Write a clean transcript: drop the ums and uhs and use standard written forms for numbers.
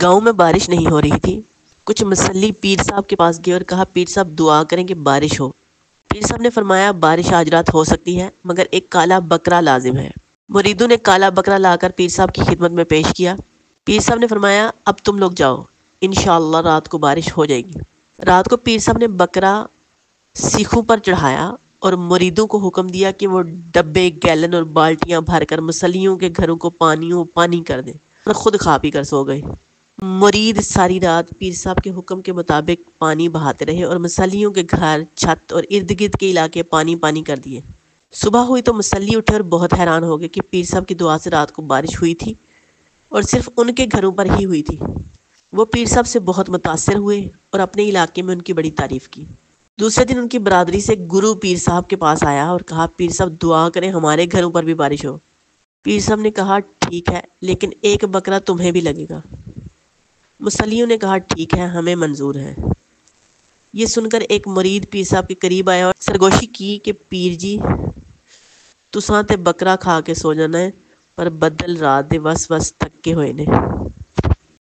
گاؤں میں بارش نہیں ہو رہی تھی۔ کچھ مسلی پیر صاحب کے پاس گئے اور کہا پیر صاحب دعا کریں کہ بارش ہو۔ پیر صاحب نے فرمایا بارش آج رات ہو سکتی ہے مگر ایک کالا بکرا لازم ہے۔ مریدوں نے کالا بکرا لا کر پیر صاحب کی خدمت میں پیش کیا۔ پیر صاحب نے فرمایا اب تم لوگ جاؤ، انشاءاللہ رات کو بارش ہو جائے گی۔ رات کو پیر صاحب نے بکرا سیخوں پر چڑھایا اور مریدوں کو حکم دیا کہ وہ ڈبے، گیلن اور بالٹیاں بھر کر مسلیوں کے گھروں کو پانی کر دیں اور خود کھا پی کر سو گئے۔ مرید ساری رات پیر صاحب کے حکم کے مطابق پانی بہاتے رہے اور مسلیوں کے گھر، چھت اور ارد گرد کے علاقے پانی کر دیے۔ صبح ہوئی تو مسلی اٹھے اور بہت حیران ہو گئے کہ پیر صاحب کی دعا سے رات کو بارش ہوئی تھی اور صرف ان کے گھروں پر ہی ہوئی تھی۔ وہ پیر صاحب سے بہت متاثر ہوئے اور اپنے علاقے میں ان کی بڑی تعریف کی۔ دوسرے دن ان کی برادری سے گرو پیر صاحب کے پاس آیا اور کہا پیر صاحب دعا کریں ہمارے گھروں پر بھی بارش ہو۔ پیر صاحب نے کہا ٹھیک ہے لیکن ایک بکرا تمہیں بھی لگے گا۔ مسلیوں نے کہا ٹھیک ہے ہمیں منظور ہے۔ یہ سن کر ایک مرید پیر صاحب کے قریب آیا اور سرگوشی کی کہ پیر جی تساں تے بکرا کھا کے سو جانا ہے پر بدل رات دے وس تھکے ہوئے نے۔